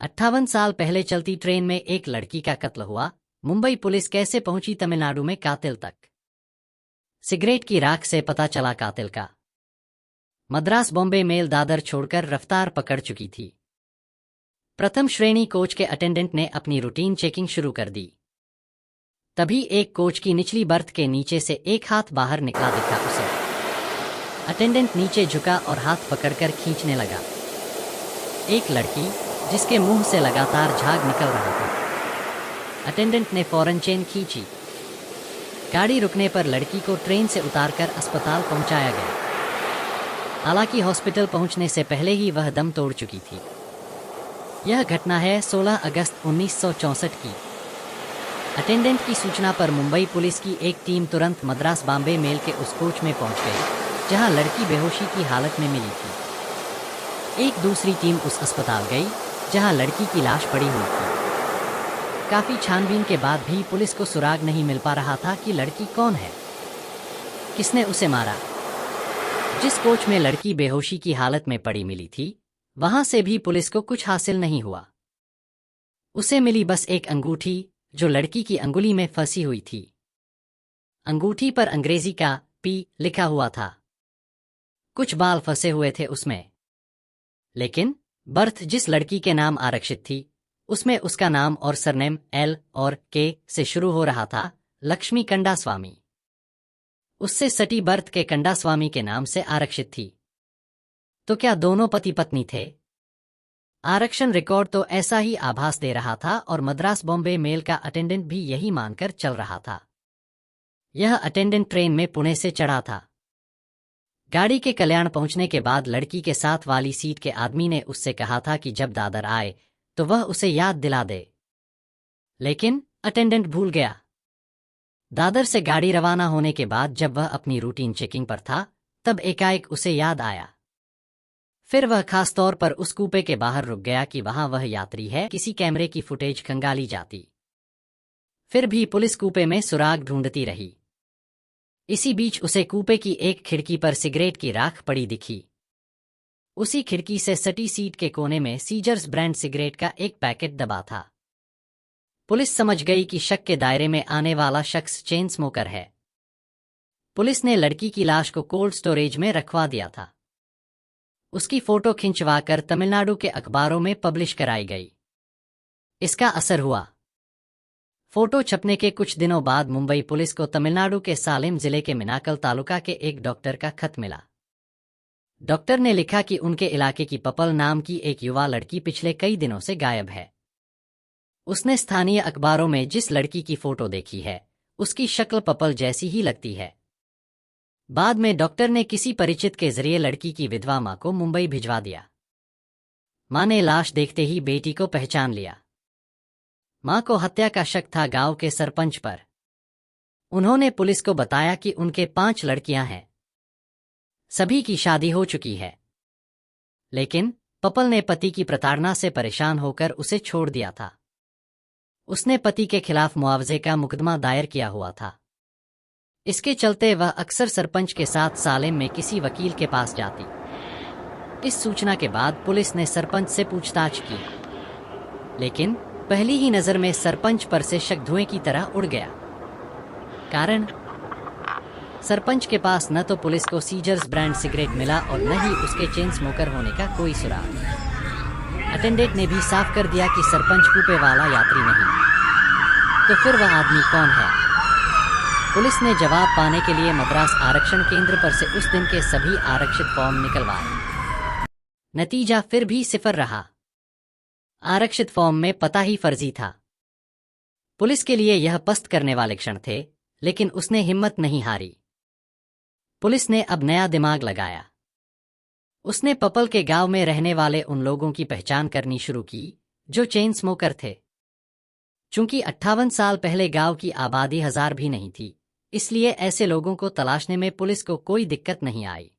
58 साल पहले चलती ट्रेन में एक लड़की का कत्ल हुआ। मुंबई पुलिस कैसे पहुंची तमिलनाडु में कातिल तक। सिगरेट की राख से पता चला कातिल का। मद्रास बॉम्बे मेल दादर छोड़कर रफ्तार पकड़ चुकी थी। प्रथम श्रेणी कोच के अटेंडेंट ने अपनी रूटीन चेकिंग शुरू कर दी। तभी एक कोच की निचली बर्थ के नीचे से एक हाथ बाहर निकला दिखा उसे। अटेंडेंट नीचे झुका और हाथ पकड़कर खींचने लगा। एक लड़की जिसके मुंह से लगातार झाग निकल रहा था। अटेंडेंट ने फौरन चेन खींची। गाड़ी रुकने पर लड़की को ट्रेन से उतारकर अस्पताल पहुंचाया गया। हालांकि हॉस्पिटल पहुंचने से पहले ही वह दम तोड़ चुकी थी। यह घटना है 16 अगस्त 1964 की। अटेंडेंट की सूचना पर मुंबई पुलिस की एक टीम तुरंत मद्रास बॉम्बे मेल के उस कोच में पहुंच गई जहां लड़की बेहोशी की हालत में मिली थी। एक दूसरी टीम उस अस्पताल गई जहां लड़की की लाश पड़ी हुई थी। काफी छानबीन के बाद भी पुलिस को सुराग नहीं मिल पा रहा था कि लड़की कौन है, किसने उसे मारा। जिस कोच में लड़की बेहोशी की हालत में पड़ी मिली थी, वहां से भी पुलिस को कुछ हासिल नहीं हुआ। उसे मिली बस एक अंगूठी जो लड़की की अंगुली में फंसी हुई थी। अंगूठी पर अंग्रेजी का पी लिखा हुआ था। कुछ बाल फंसे हुए थे उसमें। लेकिन बर्थ जिस लड़की के नाम आरक्षित थी उसमें उसका नाम और सरनेम एल और के से शुरू हो रहा था, लक्ष्मी कंडास्वामी। उससे सटी बर्थ के कंडास्वामी के नाम से आरक्षित थी। तो क्या दोनों पति पत्नी थे? आरक्षण रिकॉर्ड तो ऐसा ही आभास दे रहा था और मद्रास बॉम्बे मेल का अटेंडेंट भी यही मानकर चल रहा था। यह अटेंडेंट ट्रेन में पुणे से चढ़ा था। गाड़ी के कल्याण पहुंचने के बाद लड़की के साथ वाली सीट के आदमी ने उससे कहा था कि जब दादर आए तो वह उसे याद दिला दे। लेकिन अटेंडेंट भूल गया। दादर से गाड़ी रवाना होने के बाद जब वह अपनी रूटीन चेकिंग पर था तब एकाएक उसे याद आया। फिर वह खास तौर पर उस कूपे के बाहर रुक गया कि वहां वह यात्री है, किसी कैमरे की फुटेज खंगाली जाती। फिर भी पुलिस कूपे में सुराग ढूंढती रही। इसी बीच उसे कूपे की एक खिड़की पर सिगरेट की राख पड़ी दिखी। उसी खिड़की से सटी सीट के कोने में सीजर्स ब्रांड सिगरेट का एक पैकेट दबा था। पुलिस समझ गई कि शक के दायरे में आने वाला शख्स चेन स्मोकर है। पुलिस ने लड़की की लाश को कोल्ड स्टोरेज में रखवा दिया था। उसकी फोटो खिंचवाकर तमिलनाडु के अखबारों में पब्लिश कराई गई। इसका असर हुआ। फोटो छपने के कुछ दिनों बाद मुंबई पुलिस को तमिलनाडु के सालेम जिले के मिनाकल तालुका के एक डॉक्टर का खत मिला। डॉक्टर ने लिखा कि उनके इलाके की पपल नाम की एक युवा लड़की पिछले कई दिनों से गायब है। उसने स्थानीय अखबारों में जिस लड़की की फोटो देखी है उसकी शक्ल पपल जैसी ही लगती है। बाद में डॉक्टर ने किसी परिचित के जरिए लड़की की विधवा मां को मुंबई भिजवा दिया। मां ने लाश देखते ही बेटी को पहचान लिया। मां को हत्या का शक था गांव के सरपंच पर। उन्होंने पुलिस को बताया कि उनके 5 लड़कियां हैं, सभी की शादी हो चुकी है। लेकिन पपल ने पति की प्रताड़ना से परेशान होकर उसे छोड़ दिया था। उसने पति के खिलाफ मुआवजे का मुकदमा दायर किया हुआ था। इसके चलते वह अक्सर सरपंच के साथ सालेम में किसी वकील के पास जाती। इस सूचना के बाद पुलिस ने सरपंच से पूछताछ की। लेकिन पहली ही नजर में सरपंच पर से शक धुएं की तरह उड़ गया। कारण, सरपंच के पास न तो पुलिस को सीजर्स ब्रांड सिगरेट मिला और न ही उसके चेन स्मोकर होने का कोई सुराग। अटेंडेंट ने भी साफ कर दिया कि सरपंच कूपे वाला यात्री नहीं। तो फिर वह आदमी कौन है? पुलिस ने जवाब पाने के लिए मद्रास आरक्षण केंद्र पर से उस दिन के सभी आरक्षित फॉर्म निकलवाए। नतीजा फिर भी 0 रहा। आरक्षित फॉर्म में पता ही फर्जी था। पुलिस के लिए यह पस्त करने वाले क्षण थे, लेकिन उसने हिम्मत नहीं हारी। पुलिस ने अब नया दिमाग लगाया। उसने पपल के गांव में रहने वाले उन लोगों की पहचान करनी शुरू की जो चेन स्मोकर थे। चूंकि 58 साल पहले गांव की आबादी 1000 भी नहीं थी, इसलिए ऐसे लोगों को तलाशने में पुलिस को कोई दिक्कत नहीं आई।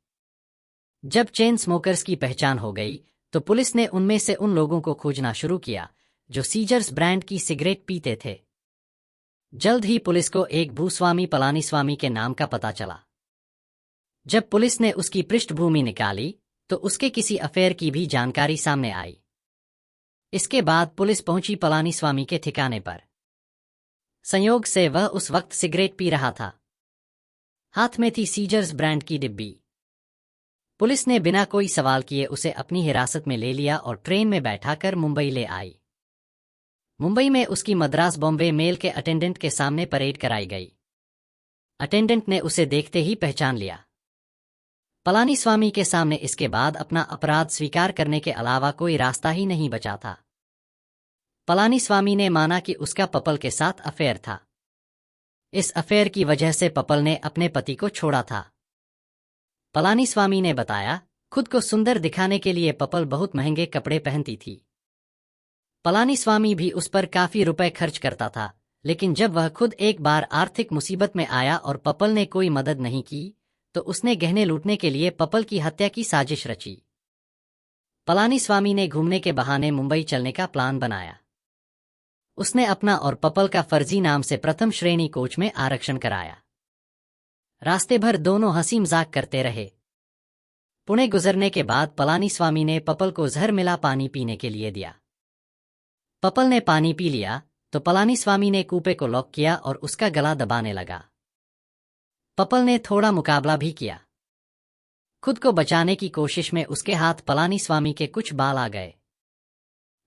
जब चेन स्मोकर्स की पहचान हो गई तो पुलिस ने उनमें से उन लोगों को खोजना शुरू किया जो सीजर्स ब्रांड की सिगरेट पीते थे। जल्द ही पुलिस को एक भूस्वामी पलानीस्वामी के नाम का पता चला। जब पुलिस ने उसकी पृष्ठभूमि निकाली तो उसके किसी अफेयर की भी जानकारी सामने आई। इसके बाद पुलिस पहुंची पलानीस्वामी के ठिकाने पर। संयोग से वह उस वक्त सिगरेट पी रहा था। हाथ में थी सीजर्स ब्रांड की डिब्बी। पुलिस ने बिना कोई सवाल किए उसे अपनी हिरासत में ले लिया और ट्रेन में बैठाकर मुंबई ले आई। मुंबई में उसकी मद्रास बॉम्बे मेल के अटेंडेंट के सामने परेड कराई गई। अटेंडेंट ने उसे देखते ही पहचान लिया। पलानीस्वामी के सामने इसके बाद अपना अपराध स्वीकार करने के अलावा कोई रास्ता ही नहीं बचा था। पलानीस्वामी ने माना कि उसका पपल के साथ अफेयर था। इस अफेयर की वजह से पपल ने अपने पति को छोड़ा था। पलानीस्वामी ने बताया, खुद को सुंदर दिखाने के लिए पपल बहुत महंगे कपड़े पहनती थी। पलानीस्वामी भी उस पर काफी रुपए खर्च करता था, लेकिन जब वह खुद एक बार आर्थिक मुसीबत में आया और पपल ने कोई मदद नहीं की, तो उसने गहने लूटने के लिए पपल की हत्या की साजिश रची। पलानीस्वामी ने घूमने के बहाने मुंबई चलने का प्लान बनाया। उसने अपना और पपल का फर्जी नाम से प्रथम श्रेणी कोच में आरक्षण कराया। रास्ते भर दोनों हंसी मजाक करते रहे। पुणे गुजरने के बाद पलानीस्वामी ने पपल को जहर मिला पानी पीने के लिए दिया। पपल ने पानी पी लिया तो पलानीस्वामी ने कूपे को लॉक किया और उसका गला दबाने लगा। पपल ने थोड़ा मुकाबला भी किया। खुद को बचाने की कोशिश में उसके हाथ पलानीस्वामी के कुछ बाल आ गए,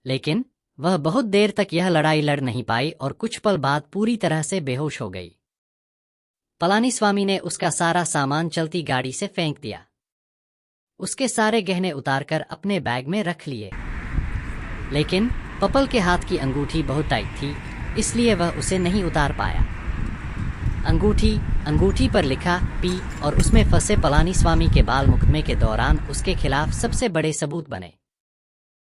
लेकिन वह बहुत देर तक यह लड़ाई लड़ नहीं पाई और कुछ पल बाद पूरी तरह से बेहोश हो गई। पलानीस्वामी ने उसका सारा सामान चलती गाड़ी से फेंक दिया। उसके सारे गहने उतारकर अपने बैग में रख लिए, लेकिन पपल के हाथ की अंगूठी बहुत टाइट थी, इसलिए वह उसे नहीं उतार पाया। अंगूठी पर लिखा पी और उसमें फंसे पलानीस्वामी के बाल मुकदमे के दौरान उसके खिलाफ सबसे बड़े सबूत बने।